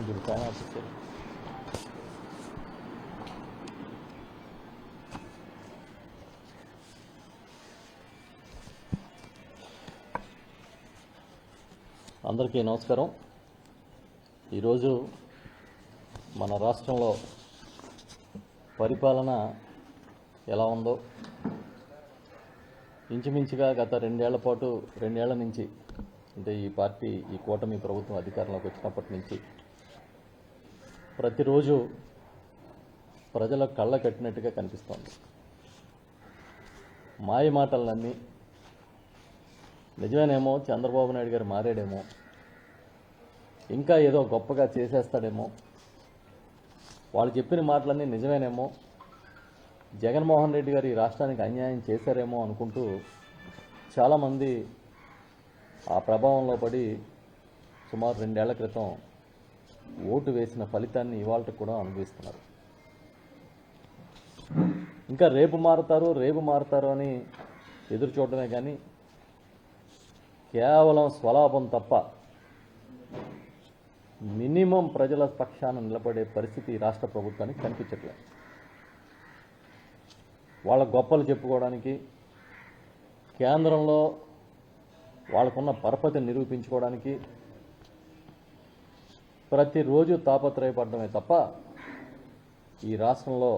जुड़ता है आपसे। అందరికీ నమస్కారం. ఈరోజు మన రాష్ట్రంలో పరిపాలన ఎలా ఉందో ఇంచుమించుగా గత రెండేళ్ల నుంచి అంటే ఈ కూటమి ప్రభుత్వం అధికారంలోకి వచ్చినప్పటి నుంచి ప్రతిరోజు ప్రజల కళ్ళ కట్టినట్టుగా కనిపిస్తోంది. మాయ మాటలన్నీ నిజమేనేమో, చంద్రబాబు నాయుడు గారు మారాడేమో, ఇంకా ఏదో గొప్పగా చేసేస్తాడేమో, వాళ్ళు చెప్పిన మాటలన్నీ నిజమేనేమో, జగన్మోహన్ రెడ్డి గారు ఈ రాష్ట్రానికి అన్యాయం చేశారేమో అనుకుంటూ చాలామంది ఆ ప్రభావంలో పడి సుమారు 2 ఏళ్ల క్రితం ఓటు వేసిన ఫలితాన్ని ఇవాళ కూడా అనుభవిస్తున్నారు. ఇంకా రేపు మారుతారు అని ఎదురు చూడటమే కానీ కేవలం స్వలాభం తప్ప మినిమం ప్రజల పక్షాన నిలబడే పరిస్థితి రాష్ట్ర ప్రభుత్వానికి కనిపించట్లేదు. వాళ్ళ గొప్పలు చెప్పుకోవడానికి, కేంద్రంలో వాళ్ళకున్న పరపతి నిరూపించుకోవడానికి ప్రతిరోజు తాపత్రయపడమే తప్ప ఈ రాష్ట్రంలో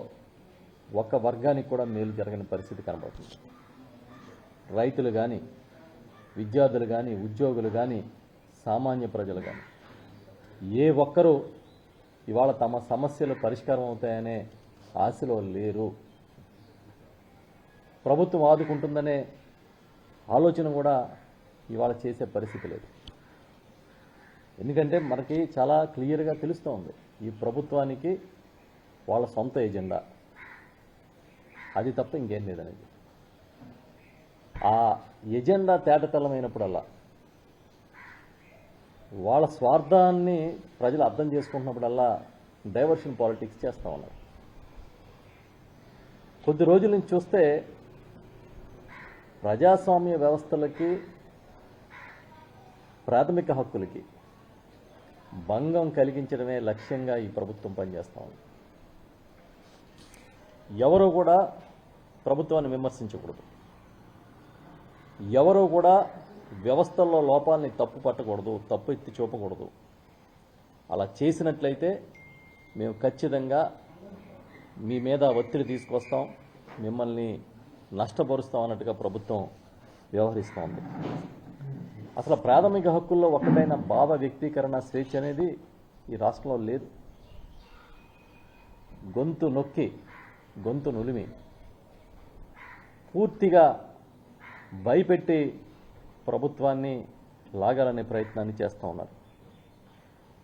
ఒక్క వర్గానికి కూడా మేలు జరగని పరిస్థితి కనబడుతుంది. రైతులు కానీ, విద్యార్థులు కానీ, ఉద్యోగులు కానీ, సామాన్య ప్రజలు కానీ ఏ ఒక్కరూ ఇవాళ తమ సమస్యలు పరిష్కారం అవుతాయనే ఆశలో లేరు. ప్రభుత్వం ఆదుకుంటుందనే ఆలోచన కూడా ఇవాళ చేసే పరిస్థితి లేదు. ఎందుకంటే మనకి చాలా క్లియర్గా తెలుస్తూ ఉంది, ఈ ప్రభుత్వానికి వాళ్ళ సొంత ఎజెండా, అది తప్ప ఇంకేం లేదనేది. ఆ ఎజెండా తేటతెల్లమైనప్పుడల్లా వాళ్ళ స్వార్థాన్ని ప్రజలు అర్థం చేసుకుంటున్నప్పుడల్లా డైవర్షన్ పాలిటిక్స్ చేస్తూ ఉన్నారు. కొద్ది రోజుల నుంచి చూస్తే ప్రజాస్వామ్య వ్యవస్థలకి, ప్రాథమిక హక్కులకి భంగం కలిగించడమే లక్ష్యంగా ఈ ప్రభుత్వం పనిచేస్తూ ఉంది. ఎవరూ కూడా ప్రభుత్వాన్ని విమర్శించకూడదు, ఎవరూ కూడా వ్యవస్థల్లో లోపాలని తప్పు పట్టకూడదు, తప్పు ఎత్తి చూపకూడదు. అలా చేసినట్లయితే మేము ఖచ్చితంగా మీ మీద ఒత్తిడి తీసుకొస్తాం, మిమ్మల్ని నష్టపరుస్తాం అన్నట్టుగా ప్రభుత్వం వ్యవహరిస్తూ ఉంది. అసలు ప్రాథమిక హక్కుల్లో ఒకటైన భావ వ్యక్తీకరణ స్వేచ్ఛ అనేది ఈ రాష్ట్రంలో లేదు. గొంతు నొక్కి, గొంతు నులిమి పూర్తిగా భయపెట్టి ప్రభుత్వాన్ని లాగాలనే ప్రయత్నాన్ని చేస్తూ ఉన్నారు.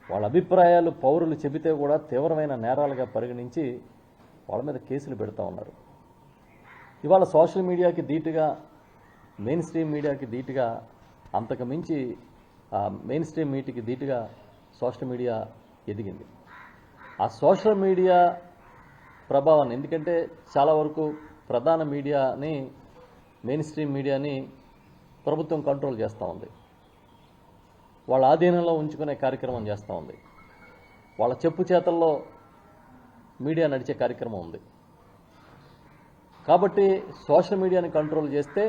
వాళ్ళ అభిప్రాయాలు పౌరులు చెబితే కూడా తీవ్రమైన నేరాలుగా పరిగణించి వాళ్ళ మీద కేసులు పెడతా ఉన్నారు. ఇవాళ సోషల్ మీడియాకి ధీటుగా, మెయిన్ స్ట్రీమ్ మీడియాకి ధీటుగా, అంతకు మించి మెయిన్ స్ట్రీమ్ మీటికి ధీటుగా సోషల్ మీడియా ఎదిగింది. ఆ సోషల్ మీడియా ప్రభావాన్ని, ఎందుకంటే చాలా వరకు ప్రధాన మీడియాని, మెయిన్ స్ట్రీమ్ మీడియాని ప్రభుత్వం కంట్రోల్ చేస్తూ ఉంది, వాళ్ళ ఆధీనంలో ఉంచుకునే కార్యక్రమం చేస్తూ ఉంది, వాళ్ళ చెప్పు చేతల్లో మీడియా నడిచే కార్యక్రమం ఉంది. కాబట్టి సోషల్ మీడియాని కంట్రోల్ చేస్తే,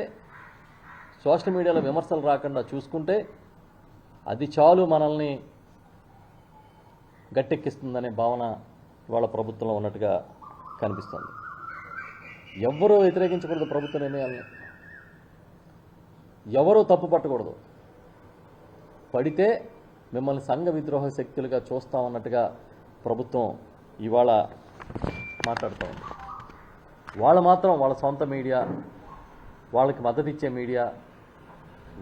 సోషల్ మీడియాలో విమర్శలు రాకుండా చూసుకుంటే అది చాలు మనల్ని గట్టెక్కిస్తుందనే భావన ఇవాళ ప్రభుత్వంలో ఉన్నట్టుగా కనిపిస్తుంది. ఎవ్వరూ వ్యతిరేకించకూడదు ప్రభుత్వ నిర్ణయాలను, ఎవరూ తప్పు పట్టకూడదు. పడితే మిమ్మల్ని సంఘ విద్రోహ శక్తులుగా చూస్తామన్నట్టుగా ప్రభుత్వం ఇవాళ మాట్లాడుతూ ఉంది. వాళ్ళు మాత్రం వాళ్ళ సొంత మీడియా, వాళ్ళకి మద్దతు ఇచ్చే మీడియా,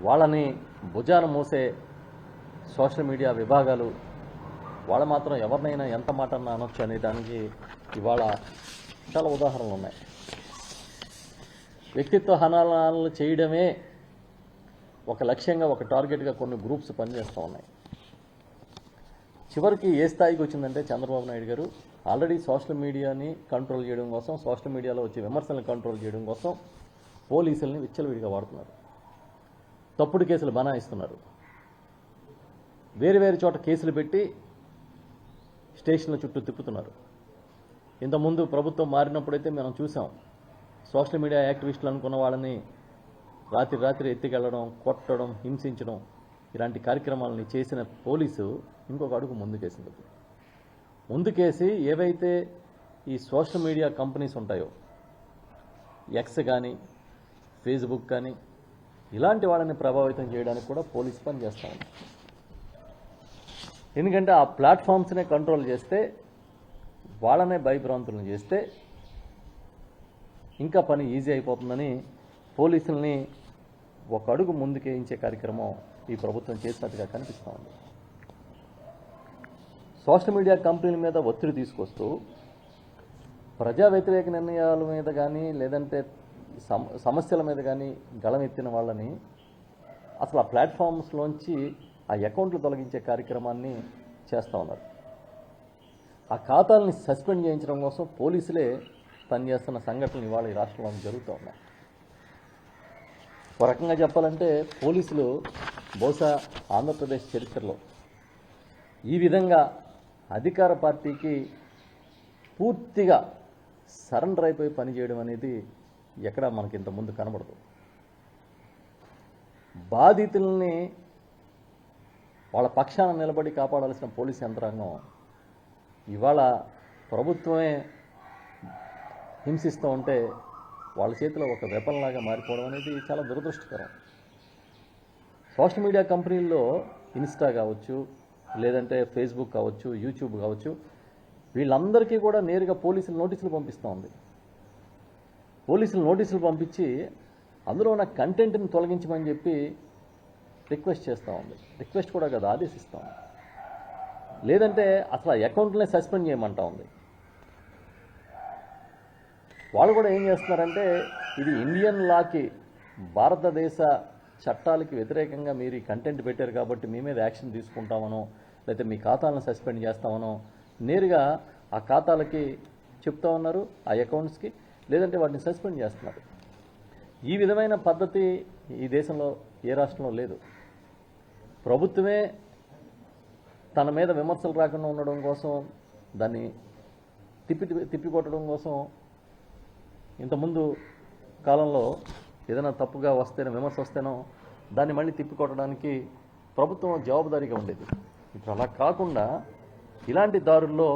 వాళ్ళని భుజాన మోసే సోషల్ మీడియా విభాగాలు, వాళ్ళు మాత్రం ఎవరినైనా ఎంత మాట అన్నా అనొచ్చు అనే దానికి ఇవాళ చాలా ఉదాహరణలు ఉన్నాయి. వ్యక్తిత్వ హననాలు చేయడమే ఒక లక్ష్యంగా, ఒక టార్గెట్గా కొన్ని గ్రూప్స్ పనిచేస్తూ ఉన్నాయి. చివరికి ఏ స్థాయికి వచ్చిందంటే చంద్రబాబు నాయుడు గారు ఆల్రెడీ సోషల్ మీడియాని కంట్రోల్ చేయడం కోసం, సోషల్ మీడియాలో వచ్చే విమర్శలను కంట్రోల్ చేయడం కోసం పోలీసుల్ని విచ్చలవిడిగా వాడుతున్నారు. తప్పుడు కేసులు బనాయిస్తున్నారు. వేరు వేరు చోట కేసులు పెట్టి స్టేషన్ల చుట్టూ తిప్పుతున్నారు. ఇంతకుముందు ప్రభుత్వం మారినప్పుడైతే మనం చూసాం, సోషల్ మీడియా యాక్టివిస్టులు అనుకున్న వాళ్ళని రాత్రి ఎత్తికెళ్ళడం, కొట్టడం, హింసించడం ఇలాంటి కార్యక్రమాలని చేసిన పోలీసు ఇంకొక అడుగు ముందుకేసింది. ముందుకేసి ఏవైతే ఈ సోషల్ మీడియా కంపెనీస్ ఉంటాయో, ఎక్స్ కానీ ఫేస్బుక్ కానీ, ఇలాంటి వాళ్ళని ప్రభావితం చేయడానికి కూడా పోలీసు పని చేస్తూ ఉంది. ఎందుకంటే ఆ ప్లాట్ఫామ్స్నే కంట్రోల్ చేస్తే, వాళ్ళనే భయభ్రాంతులను చేస్తే ఇంకా పని ఈజీ అయిపోతుందని పోలీసుల్ని ఒక అడుగు ముందుకేయించే కార్యక్రమం ఈ ప్రభుత్వం చేసినట్టుగా కనిపిస్తూ ఉంది. సోషల్ మీడియా కంపెనీల మీద ఒత్తిడి తీసుకొస్తూ ప్రజా వ్యతిరేక నిర్ణయాల మీద కానీ, లేదంటే సమస్యల మీద కానీ గళమెత్తిన వాళ్ళని అసలు ఆ ప్లాట్ఫామ్స్లోంచి ఆ అకౌంట్లు తొలగించే కార్యక్రమాన్ని చేస్తూ ఉన్నారు. ఆ ఖాతాలని సస్పెండ్ చేయించడం కోసం పోలీసులే పనిచేస్తున్న సంఘటనలు ఇవాళ ఈ రాష్ట్రంలో జరుగుతూ ఉన్నాయి. ఒక రకంగా చెప్పాలంటే పోలీసులు బహుశా ఆంధ్రప్రదేశ్ చరిత్రలో ఈ విధంగా అధికార పార్టీకి పూర్తిగా సరెండర్ అయిపోయి పనిచేయడం అనేది ఎక్కడ మనకి ఇంతకుముందు కనబడదు. బాధితుల్ని వాళ్ళ పక్షాన నిలబడి కాపాడాల్సిన పోలీసు యంత్రాంగం ఇవాళ ప్రభుత్వమే హింసిస్తూ ఉంటే వాళ్ళ చేతిలో ఒక వెపన్ లాగా మారిపోవడం అనేది చాలా దురదృష్టకరం. సోషల్ మీడియా కంపెనీల్లో ఇన్స్టా కావచ్చు, లేదంటే ఫేస్బుక్ కావచ్చు, యూట్యూబ్ కావచ్చు, వీళ్ళందరికీ కూడా నేరుగా పోలీసులు నోటీసులు పంపిస్తూ ఉంది. పోలీసులు నోటీసులు పంపించి అందులో ఉన్న కంటెంట్ని తొలగించమని చెప్పి రిక్వెస్ట్ చేస్తూ ఉంది. రిక్వెస్ట్ కూడా కదా, ఆదేశిస్తూ ఉంది. లేదంటే అసలు ఆ అకౌంట్లనే సస్పెండ్ చేయమంటా ఉంది. వాళ్ళు కూడా ఏం చేస్తున్నారంటే, ఇది ఇండియన్ లాకి, భారతదేశ చట్టాలకి వ్యతిరేకంగా మీరు ఈ కంటెంట్ పెట్టారు కాబట్టి మీ మీద యాక్షన్ తీసుకుంటామనో, లేకపోతే మీ ఖాతాలను సస్పెండ్ చేస్తామనో నేరుగా ఆ ఖాతాలకి చెప్తా ఉన్నారు, ఆ అకౌంట్స్కి, లేదంటే వాటిని సస్పెండ్ చేస్తున్నారు. ఈ విధమైన పద్ధతి ఈ దేశంలో ఏ రాష్ట్రంలో లేదు. ప్రభుత్వమే తన మీద విమర్శలు రాకుండా ఉండడం కోసం, దాన్ని తిప్పికొట్టడం కోసం ఇంతకుముందు కాలంలో ఏదైనా తప్పుగా వస్తేనో, విమర్శ వస్తేనో దాన్ని మళ్ళీ తిప్పికొట్టడానికి ప్రభుత్వం జవాబుదారీగా ఉండేది. ఇప్పుడు అలా కాకుండా ఇలాంటి దారుల్లో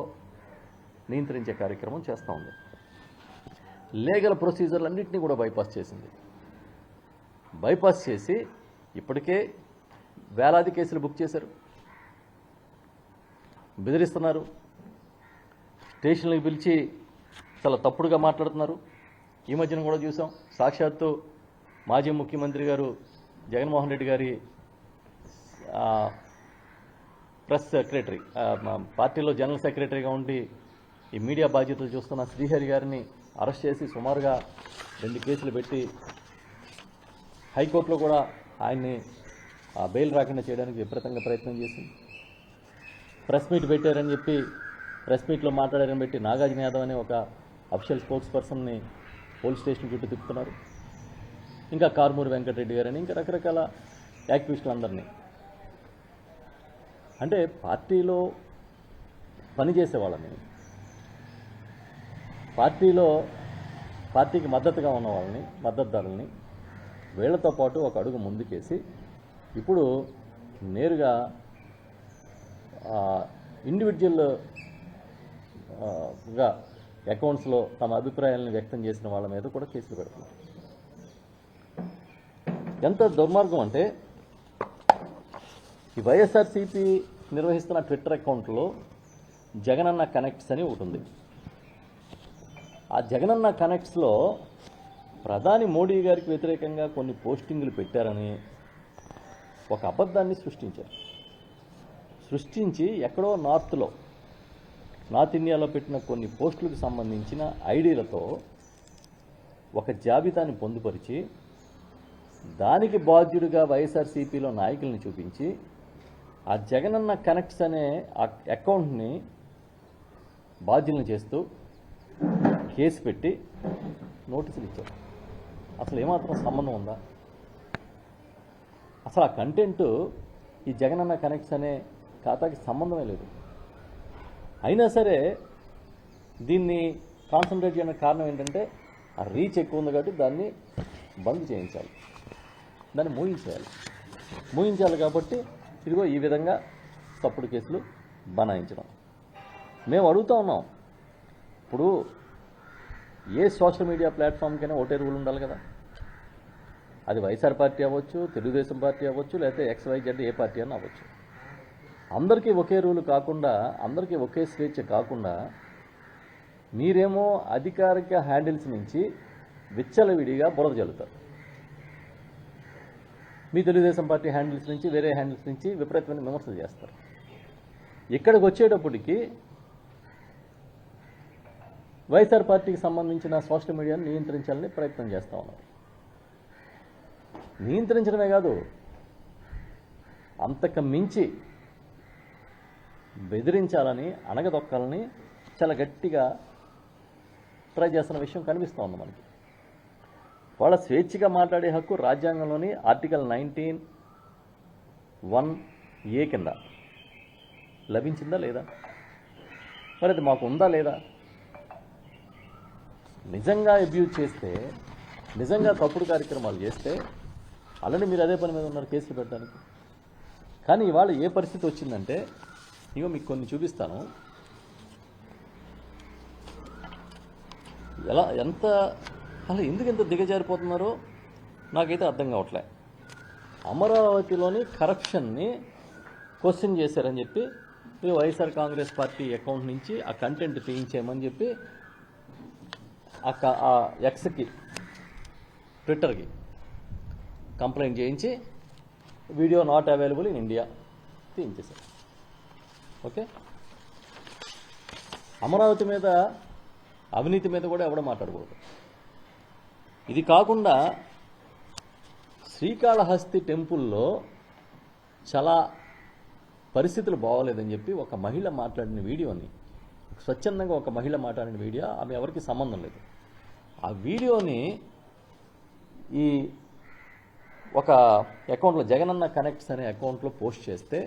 నియంత్రించే కార్యక్రమం చేస్తూ ఉంది. లీగల్ ప్రొసీజర్లన్నింటినీ కూడా బైపాస్ చేసింది. బైపాస్ చేసి ఇప్పటికే వేలాది కేసులు బుక్ చేశారు, బెదిరిస్తున్నారు, స్టేషన్లకు పిలిచి చాలా తప్పుడుగా మాట్లాడుతున్నారు. ఈ మధ్యన కూడా చూసాం, సాక్షాత్తు మాజీ ముఖ్యమంత్రి గారు జగన్మోహన్ రెడ్డి గారి ప్రెస్ సెక్రటరీ, పార్టీలో జనరల్ సెక్రటరీగా ఉండి ఈ మీడియా బాధ్యతలు చూస్తున్న శ్రీహరి గారిని అరెస్ట్ చేసి సుమారుగా 2 కేసులు పెట్టి హైకోర్టులో కూడా ఆయన్ని బెయిల్ రాకుండా చేయడానికి విపరీతంగా ప్రయత్నం చేసింది. ప్రెస్ మీట్ పెట్టారని చెప్పి ప్రెస్ మీట్లో మాట్లాడారని పెట్టి నాగార్జున యాదవ్ అనే ఒక అఫీషియల్ స్పోక్స్ పర్సన్ని పోలీస్ స్టేషన్ చుట్టూ తిప్పుతున్నారు. ఇంకా కారుమూరి వెంకటరెడ్డి గారని, ఇంకా రకరకాల యాక్టివిస్టులందరినీ. అంటే పార్టీలో పనిచేసే వాళ్ళని, పార్టీకి మద్దతుగా ఉన్న వాళ్ళని, మద్దతుదారుల్ని వీళ్లతో పాటు ఒక అడుగు ముందుకేసి ఇప్పుడు నేరుగా ఇండివిజువల్గా అకౌంట్స్లో తమ అభిప్రాయాలను వ్యక్తం చేసిన వాళ్ళ మీద కూడా కేసులు పెడుతున్నారు. ఎంత దుర్మార్గం అంటే, ఈ వైఎస్ఆర్సీపీ నిర్వహిస్తున్న ట్విట్టర్ అకౌంట్లో జగనన్న కనెక్ట్స్ అని ఒకటి ఉంది. ఆ జగనన్న కనెక్ట్స్లో ప్రధాని మోడీ గారికి వ్యతిరేకంగా కొన్ని పోస్టింగులు పెట్టారని ఒక అబద్ధాన్ని సృష్టించి ఎక్కడో నార్త్ ఇండియాలో పెట్టిన కొన్ని పోస్టులకు సంబంధించిన ఐడీలతో ఒక జాబితాని పొందుపరిచి దానికి బాధ్యుడిగా వైఎస్ఆర్సీపీలో నాయకుల్ని చూపించి ఆ జగనన్న కనెక్ట్స్ అనే ఆ అకౌంట్ని బాధ్యులను చేస్తూ కేసు పెట్టి నోటీసులు ఇచ్చారు. అసలు ఏమాత్రం సంబంధం ఉందా? అసలు ఆ కంటెంట్ ఈ జగనన్న కనెక్ట్స్ అనే ఖాతాకి సంబంధమే లేదు. అయినా సరే దీన్ని కాన్సన్ట్రేట్ చేయడానికి కారణం ఏంటంటే ఆ రీచ్ ఎక్కువ ఉంది కాబట్టి దాన్ని బంద్ చేయించాలి, దాన్ని మూయించాలి కాబట్టి ఇదిగో ఈ విధంగా తప్పుడు కేసులు బనాయించడం. మేము అడుగుతూ ఉన్నాం, ఇప్పుడు ఏ సోషల్ మీడియా ప్లాట్ఫామ్కైనా ఒకటే రూల్ ఉండాలి కదా. అది వైఎస్ఆర్ పార్టీ అవ్వచ్చు, తెలుగుదేశం పార్టీ అవ్వచ్చు, లేకపోతే XYZ ఏ పార్టీ అని అవ్వచ్చు. అందరికీ ఒకే రూల్ కాకుండా, అందరికీ ఒకే స్వేచ్ఛ కాకుండా మీరేమో అధికారిక హ్యాండిల్స్ నుంచి విచ్చలవిడిగా బురద జల్లుతారు. మీ తెలుగుదేశం పార్టీ హ్యాండిల్స్ నుంచి, వేరే హ్యాండిల్స్ నుంచి విపరీతమైన విమర్శలు చేస్తారు. ఇక్కడికి వచ్చేటప్పటికి వైఎస్ఆర్ పార్టీకి సంబంధించిన సోషల్ మీడియాను నియంత్రించాలని ప్రయత్నం చేస్తూ ఉన్నారు. నియంత్రించడమే కాదు, అంతకు మించి బెదిరించాలని, అణగదొక్కాలని చాలా గట్టిగా ట్రై చేస్తున్న విషయం కనిపిస్తూ ఉంది మనకి. వాళ్ళ స్వేచ్ఛగా మాట్లాడే హక్కు రాజ్యాంగంలోని ఆర్టికల్ 19(1)(a) కింద లభించిందా లేదా? మరి అది మాకు ఉందా లేదా? నిజంగా అబ్యూజ్ చేస్తే, నిజంగా తప్పుడు కార్యక్రమాలు చేస్తే అలానే మీరు అదే పని మీద ఉన్నారు కేసులు పెట్టడానికి. కానీ ఇవాళ ఏ పరిస్థితి వచ్చిందంటే, ఇగో మీకు కొన్ని చూపిస్తాను. అలా ఎందుకు ఇంత దిగజారిపోతున్నారో నాకైతే అర్థం కావట్లే. అమరావతిలోని కరప్షన్ని క్వశ్చన్ చేశారని చెప్పి వైఎస్ఆర్ కాంగ్రెస్ పార్టీ అకౌంట్ నుంచి ఆ కంటెంట్ తీయించేయమని చెప్పి ఆ ఎక్స్కి, ట్విట్టర్కి కంప్లైంట్ చేయించి video not available in India తీయించేశారు. ఓకే, అమరావతి మీద, అవినీతి మీద కూడా ఎవడో మాట్లాడకూడదు. ఇది కాకుండా శ్రీకాళహస్తి టెంపుల్లో చాలా పరిస్థితులు బాగోలేదని చెప్పి ఒక మహిళ మాట్లాడిన వీడియోని, స్వచ్ఛందంగా ఒక మహిళ మాట్లాడిన వీడియో, ఆమె ఎవరికి సంబంధం లేదు. ఆ వీడియోని ఈ ఒక అకౌంట్లో, జగనన్న కనెక్ట్స్ అనే అకౌంట్లో పోస్ట్ చేస్తే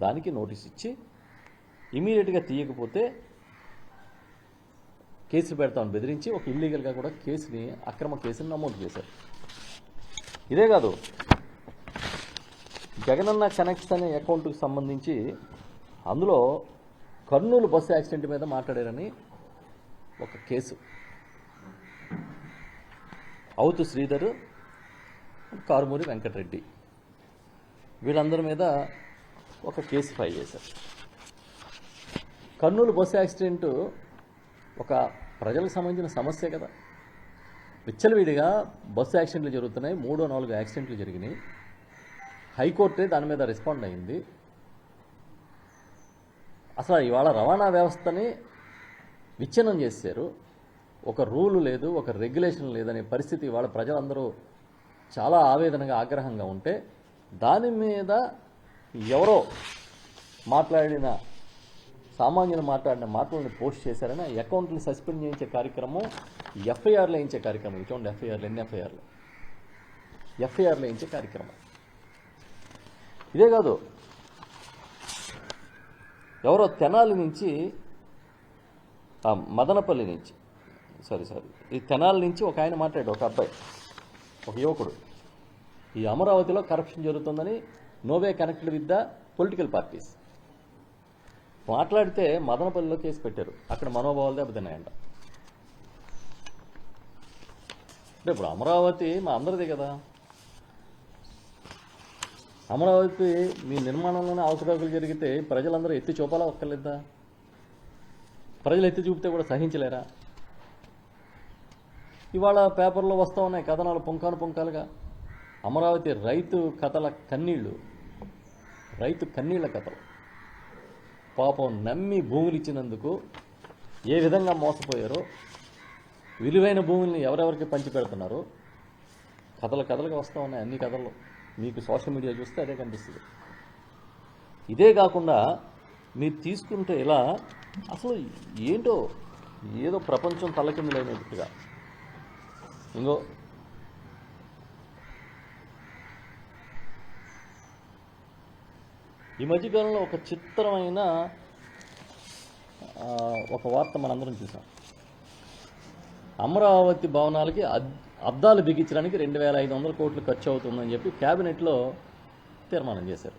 దానికి నోటీస్ ఇచ్చి ఇమీడియట్గా తీయకపోతే కేసులు పెడతామని బెదిరించి ఒక ఇల్లీగల్గా కూడా అక్రమ కేసుని నమోదు చేశారు. ఇదే కాదు, జగనన్న కనెక్ట్స్ అనే అకౌంట్కి సంబంధించి అందులో కర్నూలు బస్సు యాక్సిడెంట్ మీద మాట్లాడారని ఒక కేసు, అవుతు శ్రీధర్, కారుమూరి వెంకటరెడ్డి, వీళ్ళందరి మీద ఒక కేసు ఫైల్ చేశారు. కర్నూలు బస్సు యాక్సిడెంట్ ఒక ప్రజలకు సంబంధించిన సమస్య కదా. విచ్చలవిడిగా బస్సు యాక్సిడెంట్లు జరుగుతున్నాయి, 3-4 యాక్సిడెంట్లు జరిగినాయి. హైకోర్టే దాని మీద రెస్పాండ్ అయింది. అసలు ఇవాళ రవాణా వ్యవస్థని విచ్ఛిన్నం చేశారు. ఒక రూలు లేదు, ఒక రెగ్యులేషన్ లేదనే పరిస్థితి ఇవాళ ప్రజలందరూ చాలా ఆవేదనగా, ఆగ్రహంగా ఉంటే దాని మీద ఎవరో మాట్లాడిన, సామాన్యులు మాట్లాడిన మాటలను పోస్ట్ చేశారని ఆ అకౌంట్ని సస్పెండ్ చేయించే కార్యక్రమం, ఎఫ్ఐఆర్లు వేయించే కార్యక్రమం, ఇటువంటి ఎన్ని ఎఫ్ఐఆర్లు వేయించే కార్యక్రమం. ఇదే కాదు, ఎవరో తెనాలి నుంచి, మదనపల్లి నుంచి, ఈ తెనాలి నుంచి ఒక ఆయన మాట్లాడాడు, ఒక అబ్బాయి, ఒక యువకుడు, ఈ అమరావతిలో కరప్షన్ జరుగుతుందని no way connected with the political parties మాట్లాడితే మదనపల్లిలో కేసు పెట్టారు. అక్కడ మనోభావాలు దెబ్బతిన్నాయంట. అంటే ఇప్పుడు అమరావతి మా అందరిది కదా. అమరావతి మీ నిర్మాణంలోనే అవకతవకలు జరిగితే ప్రజలందరూ ఎత్తి చూపాలా ఒక్కర్లేదా? ప్రజలు ఎత్తి చూపితే కూడా సహించలేరా? ఇవాళ పేపర్లో వస్తూ ఉన్నాయి కథనాలు, పుంకాలుగా. అమరావతి రైతు కన్నీళ్ల కథలు. పాపం నమ్మి భూములు ఇచ్చినందుకు ఏ విధంగా మోసపోయారో, విలువైన భూముల్ని ఎవరెవరికి పంచి పెడుతున్నారో కథలుగా వస్తూ ఉన్నాయి అన్ని కథల్లో. మీకు సోషల్ మీడియా చూస్తే అదే కనిపిస్తుంది. ఇదే కాకుండా మీరు తీసుకుంటే ఇలా అసలు ఏంటో, ఏదో ప్రపంచం తలకిందులైనట్టుగా. ఇంకో ఈ మధ్యకాలంలో ఒక చిత్రమైన ఒక వార్త మనందరం చూసాం. అమరావతి భవనాలకి అద్దాలు బిగించడానికి 2,500 కోట్లు ఖర్చు అవుతుందని చెప్పి క్యాబినెట్లో తీర్మానం చేశారు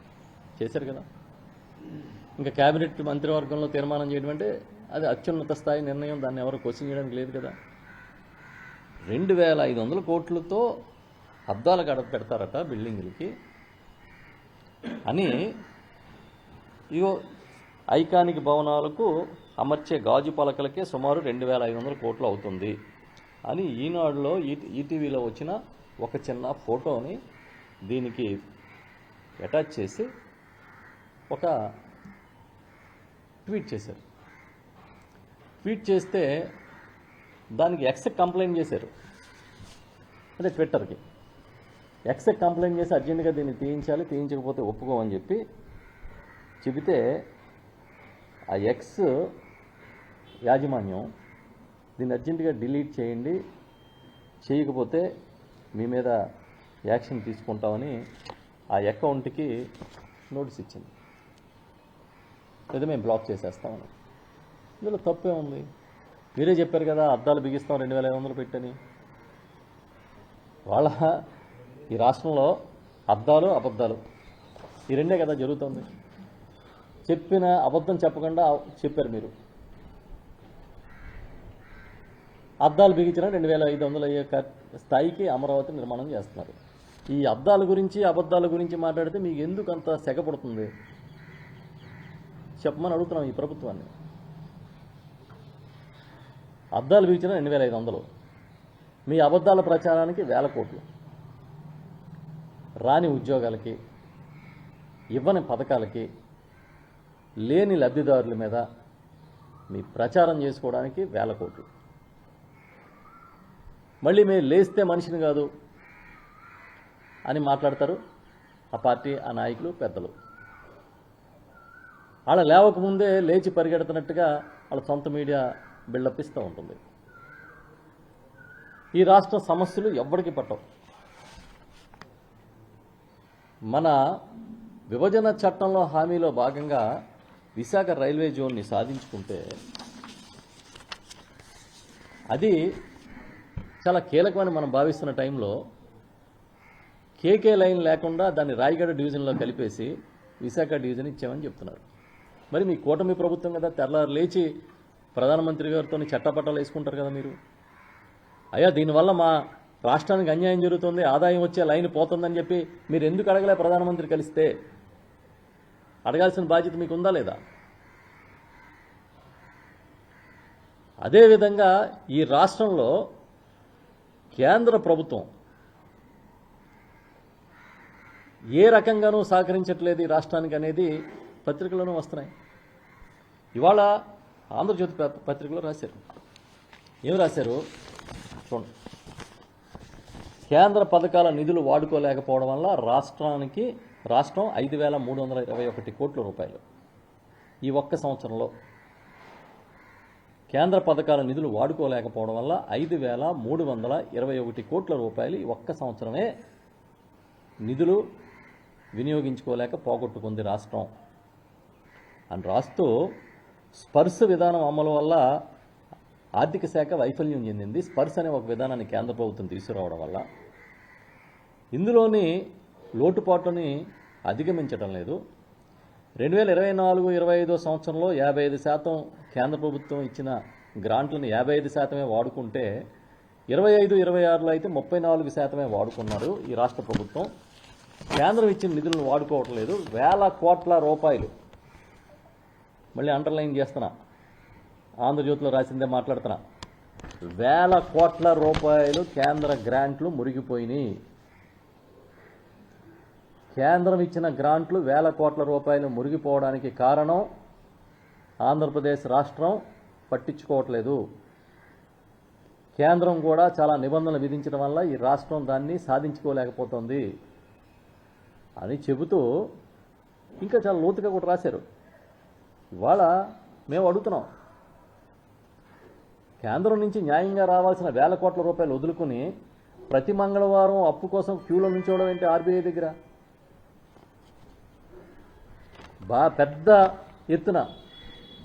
కదా. ఇంకా క్యాబినెట్ మంత్రివర్గంలో తీర్మానం చేయడం అంటే అది అత్యున్నత స్థాయి నిర్ణయం, దాన్ని ఎవరు క్వశ్చన్ చేయడానికి లేదు కదా. 2,500 కోట్లతో అద్దాలు పెడతారట బిల్డింగులకి అని, ఇగో ఐకానిక్ భవనాలకు అమర్చే గాజు పలకలకే సుమారు 2,500 కోట్లు అవుతుంది అని ఈనాడులో ఈటీవీలో వచ్చిన ఒక చిన్న ఫోటోని దీనికి అటాచ్ చేసి ఒక ట్వీట్ చేశారు. ట్వీట్ చేస్తే దానికి ఎక్స్కి కంప్లైంట్ చేశారు, అదే ట్విట్టర్కి ఎక్స్కి కంప్లైంట్ చేసి అర్జెంటుగా దీన్ని తీయించాలి, తీయించకపోతే ఒప్పుకోమని చెబితే ఆ ఎక్స్ యాజమాన్యం దీన్ని అర్జెంటుగా డిలీట్ చేయండి, చేయకపోతే మీ మీద యాక్షన్ తీసుకుంటామని ఆ అకౌంట్కి నోటీస్ ఇచ్చింది, లేదా మేము బ్లాక్ చేసేస్తామని. ఇందులో తప్పే ఉంది? మీరే చెప్పారు కదా అద్దాలు బిగిస్తాం 2,500 పెట్టని. వాళ్ళ ఈ రాష్ట్రంలో అద్దాలు అబద్ధాలు ఈ రెండే కదా జరుగుతుంది. చెప్పిన అబద్ధం చెప్పకుండా చెప్పారు మీరు. అద్దాలు బిగించిన 2,500 అయ్యే స్థాయికి అమరావతి నిర్మాణం చేస్తున్నారు. ఈ అద్దాల గురించి అబద్ధాల గురించి మాట్లాడితే మీకు ఎందుకు అంత సెగపడుతుంది చెప్పమని అడుగుతున్నాం ఈ ప్రభుత్వాన్ని. అద్దాలు బిగించిన 2,500, మీ అబద్ధాల ప్రచారానికి 1,000 కోట్లు, రాని ఉద్యోగాలకి, ఇవ్వని పథకాలకి, లేని లబ్ధిదారుల మీద మీ ప్రచారం చేసుకోవడానికి 1,000 కోట్లు. మళ్ళీ మీరు లేస్తే మనిషిని కాదు అని మాట్లాడతారు ఆ పార్టీ, ఆ నాయకులు, పెద్దలు. వాళ్ళ లేవకముందే లేచి పరిగెడుతున్నట్టుగా వాళ్ళ సొంత మీడియా బిల్డప్ ఇస్తూ ఉంటుంది. ఈ రాష్ట్ర సమస్యలు ఎవ్వడికి పట్టవు. మన విభజన చట్టంలో హామీలో భాగంగా విశాఖ రైల్వే జోన్ని సాధించుకుంటే అది చాలా కీలకమని మనం భావిస్తున్న టైంలో కేకే లైన్ లేకుండా దాన్ని రాయగడ డివిజన్లో కలిపేసి విశాఖ డివిజన్ ఇచ్చామని చెప్తున్నారు. మరి మీ కూటమి ప్రభుత్వం కదా, తెల్లారు లేచి ప్రధానమంత్రి గారితో చట్టపట్టాలు వేసుకుంటారు కదా మీరు. అయ్యా దీనివల్ల మా రాష్ట్రానికి అన్యాయం జరుగుతుంది, ఆదాయం వచ్చే లైన్ పోతుందని చెప్పి మీరు ఎందుకు అడగలే? ప్రధానమంత్రి కలిస్తే అడగాల్సిన బాధ్యత మీకు ఉందా లేదా? అదేవిధంగా ఈ రాష్ట్రంలో కేంద్ర ప్రభుత్వం ఏ రకంగానూ సహకరించట్లేదు ఈ రాష్ట్రానికి అనేది పత్రికలోనూ వస్తున్నాయి. ఇవాళ ఆంధ్రజ్యోతి పత్రికలో రాశారు. ఏమి రాశారు చూడండి. కేంద్ర పథకాల నిధులు వాడుకోలేకపోవడం వల్ల రాష్ట్రం 5,321 కోట్ల రూపాయలు ఈ ఒక్క సంవత్సరంలో కేంద్ర పథకాల నిధులు వాడుకోలేకపోవడం వల్ల 5,321 కోట్ల రూపాయలు ఈ ఒక్క సంవత్సరమే నిధులు వినియోగించుకోలేక పోగొట్టుకుంది రాష్ట్రం అని రాస్తూ, స్పర్శ విధానం అమలు వల్ల ఆర్థిక శాఖ వైఫల్యం చెందింది. స్పర్శ అనే ఒక విధానాన్ని కేంద్ర ప్రభుత్వం తీసుకురావడం వల్ల ఇందులోని లోటుపాట్లని అధిగమించడం లేదు. 2024-25 సంవత్సరంలో 55% కేంద్ర ప్రభుత్వం ఇచ్చిన గ్రాంట్లను 55% వాడుకుంటే 25-26లో అయితే 34% వాడుకున్నారు ఈ రాష్ట్ర ప్రభుత్వం. కేంద్రం ఇచ్చిన నిధులను వాడుకోవటం లేదు. 1,000 కోట్ల రూపాయలు, మళ్ళీ అండర్లైన్ చేస్తున్నా, ఆంధ్రజ్యోతిలో రాసిందే మాట్లాడుతున్నా, 1,000 కోట్ల రూపాయలు కేంద్ర గ్రాంట్లు మురిగిపోయినాయి. కేంద్రం ఇచ్చిన గ్రాంట్లు 1,000 కోట్ల రూపాయలు మురిగిపోవడానికి కారణం ఆంధ్రప్రదేశ్ రాష్ట్రం పట్టించుకోవట్లేదు. కేంద్రం కూడా చాలా నిబంధనలు విధించడం వల్ల ఈ రాష్ట్రం దాన్ని సాధించుకోలేకపోతుంది అని చెబుతూ ఇంకా చాలా లోతుగా కూడా రాశారు. ఇవాళ మేము అడుగుతున్నాం, కేంద్రం నుంచి న్యాయంగా రావాల్సిన 1,000 కోట్ల రూపాయలు వదులుకుని ప్రతి మంగళవారం అప్పు కోసం క్యూలో నుంచోవడం ఏంటి ఆర్బీఐ దగ్గర? పెద్ద ఎత్తున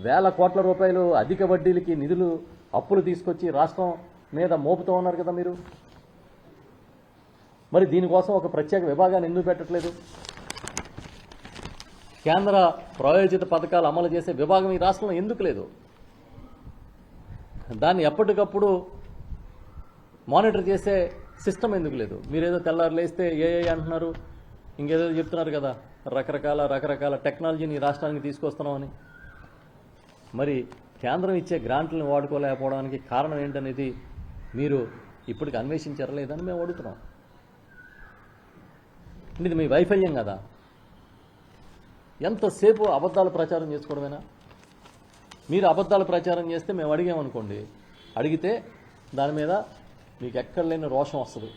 వేల కోట్ల రూపాయలు అధిక వడ్డీలకి నిధులు అప్పులు తీసుకొచ్చి రాష్ట్రం మీద మోపుతూ ఉన్నారు కదా మీరు. మరి దీనికోసం ఒక ప్రత్యేక విభాగాన్ని ఎందుకు పెట్టట్లేదు? కేంద్ర ప్రాయోజిత పథకాలు అమలు చేసే విభాగం ఈ రాష్ట్రంలో ఎందుకు లేదు? దాన్ని ఎప్పటికప్పుడు మానిటర్ చేసే సిస్టమ్ ఎందుకు లేదు? మీరేదో తెల్లారు లేస్తే ఏఐ అంటున్నారు, ఇంకేదో చెప్తున్నారు కదా, రకరకాల టెక్నాలజీని రాష్ట్రానికి తీసుకొస్తున్నామని. మరి కేంద్రం ఇచ్చే గ్రాంట్లను వాడుకోలేకపోవడానికి కారణం ఏంటనేది మీరు ఇప్పటికి అన్వేషించారా లేదని మేము అడుగుతున్నాం. ఇది మీ వైఫల్యం కదా. ఎంతసేపు అబద్ధాలు ప్రచారం చేసుకోవడమేనా? మీరు అబద్ధాలు ప్రచారం చేస్తే మేము అడిగామనుకోండి, అడిగితే దాని మీద మీకు ఎక్కడ లేని రోషం వస్తుంది.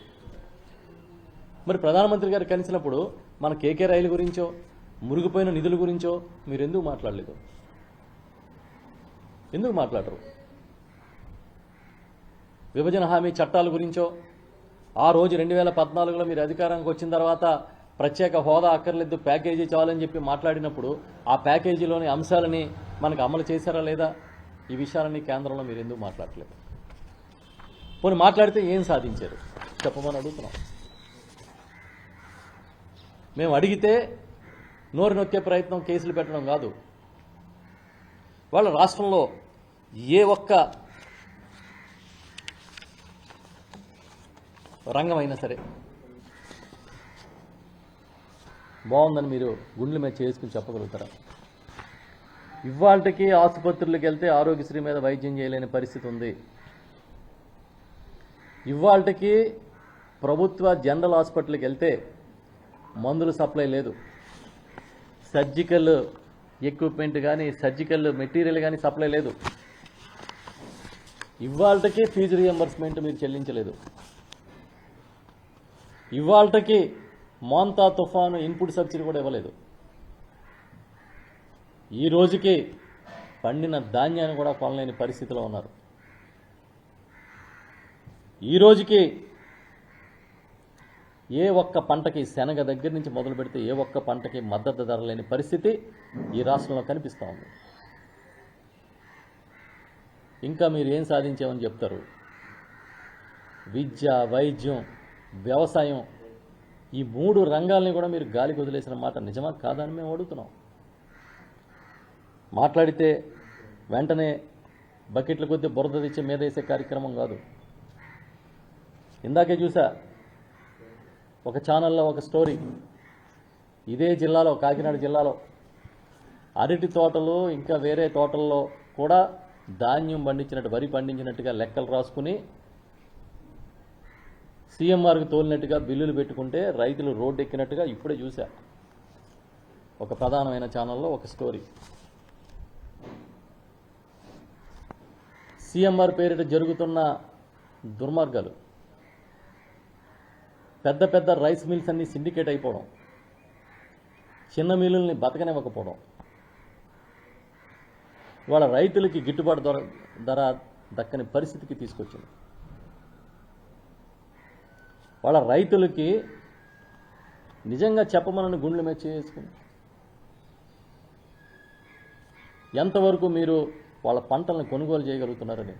మరి ప్రధానమంత్రి గారు కలిసినప్పుడు మన కేకే రైలు గురించో మురిగిపోయిన నిధుల గురించో మీరు ఎందుకు మాట్లాడలేదు? ఎందుకు మాట్లాడరు? విభజన హామీ చట్టాల గురించో ఆ రోజు 2014లో మీరు అధికారానికి వచ్చిన తర్వాత ప్రత్యేక హోదా అక్కర్లేదు, ప్యాకేజీ చాలని చెప్పి మాట్లాడినప్పుడు ఆ ప్యాకేజీలోని అంశాలని మనకు అమలు చేశారా లేదా? ఈ విషయాలన్నీ కేంద్రంలో మీరు ఎందుకు మాట్లాడలేదు? పోనీ మాట్లాడితే ఏం సాధించారు చెప్పమని అడుగుతున్నాం. మేము అడిగితే నోరు నొక్కే ప్రయత్నం, కేసులు పెట్టడం కాదు. వాళ్ళ రాష్ట్రంలో ఏ ఒక్క రంగమైనా సరే బాగుందని మీరు గుండెల మీద చేసుకుని చెప్పగలుగుతారా? ఇవాళకి ఆసుపత్రులకు వెళ్తే ఆరోగ్యశ్రీ మీద వైద్యం చేయలేని పరిస్థితి ఉంది. ఇవాళకి ప్రభుత్వ జనరల్ హాస్పిటల్కి వెళ్తే మందులు సప్లై లేదు, సర్జికల్ ఎక్విప్మెంట్ కానీ సర్జికల్ మెటీరియల్ కానీ సప్లై లేదు. ఇవాళకి ఫీజు రియంబర్స్మెంట్ మీరు చెల్లించలేదు. ఇవాళకి మోంతా తుఫాను ఇన్పుట్ సబ్సిడీ కూడా ఇవ్వలేదు. ఈ రోజుకి పండిన ధాన్యాన్ని కూడా కొనలేని పరిస్థితిలో ఉన్నారు. ఈ రోజుకి ఏ ఒక్క పంటకి, శనగ దగ్గర నుంచి మొదలు పెడితే ఏ ఒక్క పంటకి మద్దతు ధర లేని పరిస్థితి ఈ రాష్ట్రంలో కనిపిస్తూ ఉంది. ఇంకా మీరు ఏం సాధించామని చెప్తారు? విద్య, వైద్యం, వ్యవసాయం, ఈ 3 రంగాల్ని కూడా మీరు గాలికి వదిలేసిన మాట నిజమా కాదని మేము అడుగుతున్నాం. మాట్లాడితే వెంటనే బకెట్ల కొద్దీ బురద తెచ్చి మీద వేసే కార్యక్రమం కాదు. ఇందాకే చూసా ఒక ఛానల్లో ఒక స్టోరీ. ఇదే జిల్లాలో, కాకినాడ జిల్లాలో అరటి తోటలు ఇంకా వేరే తోటల్లో కూడా ధాన్యం పండించినట్టు, వరి పండించినట్టుగా లెక్కలు రాసుకుని సీఎంఆర్కి తోలినట్టుగా బిల్లులు పెట్టుకుంటే రైతులు రోడ్డు ఎక్కినట్టుగా ఇప్పుడే చూసా ఒక ప్రధానమైన ఛానల్లో ఒక స్టోరీ. సీఎంఆర్ పేరిట జరుగుతున్న దుర్మార్గాలు, పెద్ద పెద్ద రైస్ మిల్స్ అన్నీ సిండికేట్ అయిపోవడం, చిన్న మిల్లుల్ని బతకనివ్వకపోవడం, వాళ్ళ రైతులకి గిట్టుబాటు ధర దక్కని పరిస్థితికి తీసుకొచ్చింది. వాళ్ళ రైతులకి నిజంగా చెప్పమనని గుండెల మీద చేసుకుని ఎంతవరకు మీరు వాళ్ళ పంటలను కొనుగోలు చేయగలుగుతున్నారని.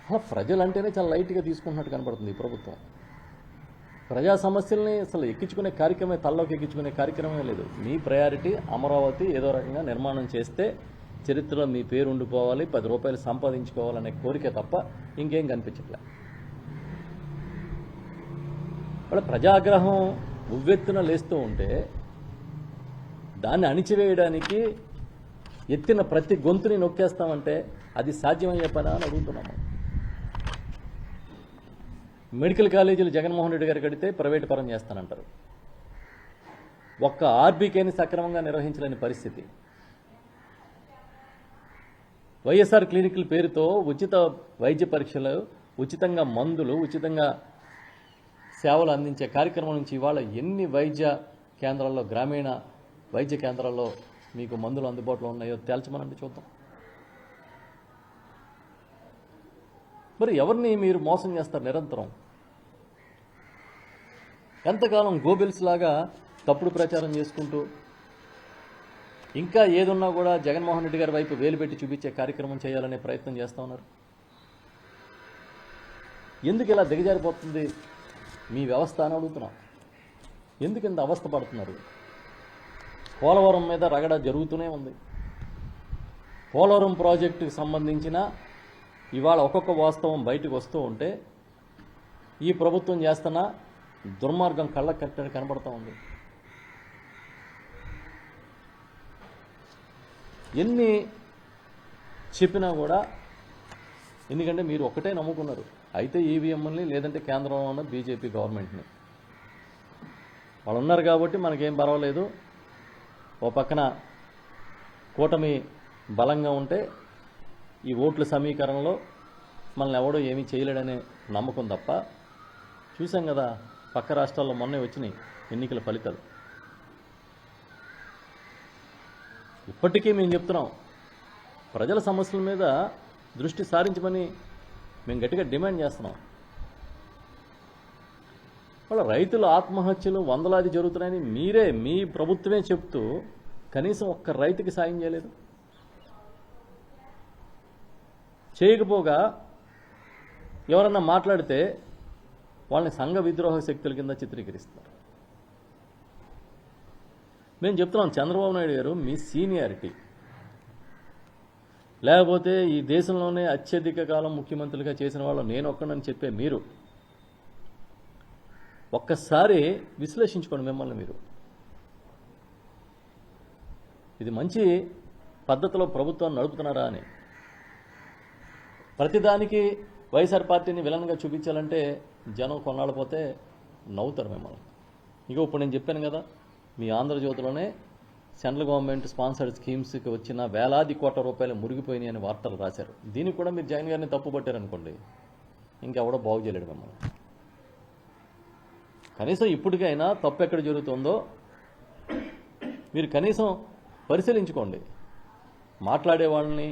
అలా ప్రజలంటేనే చాలా లైట్గా తీసుకుంటున్నట్టు కనబడుతుంది ఈ ప్రభుత్వం. ప్రజా సమస్యల్ని అసలు ఎక్కించుకునే కార్యక్రమే, తల్లోకి ఎక్కించుకునే కార్యక్రమే లేదు. మీ ప్రయారిటీ అమరావతి ఏదో రకంగా నిర్మాణం చేస్తే చరిత్రలో మీ పేరు ఉండిపోవాలి, 10 రూపాయలు సంపాదించుకోవాలనే కోరిక తప్ప ఇంకేం కనిపించట్లే. వాళ్ళ ప్రజాగ్రహం ఉవ్వెత్తున లేస్తూ ఉంటే దాన్ని అణిచివేయడానికి ఎత్తిన ప్రతి గొంతుని నొక్కేస్తామంటే అది సాధ్యమయ్యే పని అని అడుగుతున్నాము. మెడికల్ కాలేజీలు జగన్మోహన్ రెడ్డి గారు కడితే ప్రైవేటు పరం చేస్తానంటారు. ఒక్క ఆర్బీకేని సక్రమంగా నిర్వహించలేని పరిస్థితి. వైఎస్ఆర్ క్లినిక్ల పేరుతో ఉచిత వైద్య పరీక్షలు, ఉచితంగా మందులు, ఉచితంగా సేవలు అందించే కార్యక్రమం నుంచి ఇవాళ ఎన్ని వైద్య కేంద్రాల్లో, గ్రామీణ వైద్య కేంద్రాల్లో మీకు మందులు అందుబాటులో ఉన్నాయో తేల్చమనండి చూద్దాం. మరి ఎవరిని మీరు మోసం చేస్తారు నిరంతరం? ఎంతకాలం గోబెల్స్ లాగా తప్పుడు ప్రచారం చేసుకుంటూ ఇంకా ఏదున్నా కూడా జగన్మోహన్ రెడ్డి గారి వైపు వేలు పెట్టి చూపించే కార్యక్రమం చేయాలనే ప్రయత్నం చేస్తూ ఉన్నారు. ఎందుకు ఇలా దిగజారిపోతుంది మీ వ్యవస్థ అని అడుగుతున్నాం. ఎందుకు ఇంత అవస్థ పడుతున్నారు? పోలవరం మీద రగడ జరుగుతూనే ఉంది. పోలవరం ప్రాజెక్టుకు సంబంధించిన ఇవాళ ఒక్కొక్క వాస్తవం బయటకు వస్తూ ఉంటే ఈ ప్రభుత్వం చేస్తున్న దుర్మార్గం కళ్ళకు కట్టినట్టు కనబడుతూ ఉంది. ఎన్ని చెప్పినా కూడా, ఎందుకంటే మీరు ఒక్కటే నమ్ముకున్నారు, అయితే ఈవీఎంని లేదంటే కేంద్రంలో ఉన్న బీజేపీ గవర్నమెంట్ని. వాళ్ళు ఉన్నారు కాబట్టి మనకేం పర్వాలేదు, ఓ పక్కన కూటమి బలంగా ఉంటే ఈ ఓట్ల సమీకరణలో మనల్ని ఎవడో ఏమీ చేయలేడనే నమ్మకం తప్ప. చూసాం కదా పక్క రాష్ట్రాల్లో మొన్నే వచ్చినాయి ఎన్నికల ఫలితాలు. ఇప్పటికీ మేము చెప్తున్నాం, ప్రజల సమస్యల మీద దృష్టి సారించమని మేము గట్టిగా డిమాండ్ చేస్తున్నాం. వాళ్ళ రైతుల ఆత్మహత్యలు వందలాది జరుగుతున్నాయని మీరే, మీ ప్రభుత్వమే చెప్తూ కనీసం ఒక్క రైతుకి సాయం చేయలేదు. చేయకపోగా ఎవరన్నా మాట్లాడితే వాళ్ళని సంఘ విద్రోహ శక్తుల కింద చిత్రీకరిస్తారు. మేము చెప్తున్నాం, చంద్రబాబు నాయుడు గారు మీ సీనియారిటీ, లేకపోతే ఈ దేశంలోనే అత్యధిక కాలం ముఖ్యమంత్రులుగా చేసిన వాళ్ళు నేను ఒక్కడని చెప్పే మీరు ఒక్కసారి విశ్లేషించుకోండి మిమ్మల్ని మీరు. ఇది మంచి పద్ధతిలో ప్రభుత్వాన్ని నడుపుతున్నారా అని. ప్రతిదానికి వైఎస్ఆర్ పార్టీని విలన్గా చూపించాలంటే జనం కొన్నాళ్ళు పోతే నవ్వుతారు మిమ్మల్ని. ఇగో ఇప్పుడు నేను చెప్పాను కదా, మీ ఆంధ్రజ్యోతిలోనే సెంట్రల్ గవర్నమెంట్ స్పాన్సర్డ్ స్కీమ్స్కి వచ్చిన వేలాది కోట్ల రూపాయలు మురిగిపోయినాయి అని వార్తలు రాశారు. దీనికి కూడా మీరు జగన్ గారిని తప్పుపట్టారనుకోండి, ఇంకెవడో బాగు చేయలేడు మిమ్మల్ని. కనీసం ఇప్పటికైనా తప్పు ఎక్కడ జరుగుతుందో మీరు కనీసం పరిశీలించుకోండి. మాట్లాడే వాళ్ళని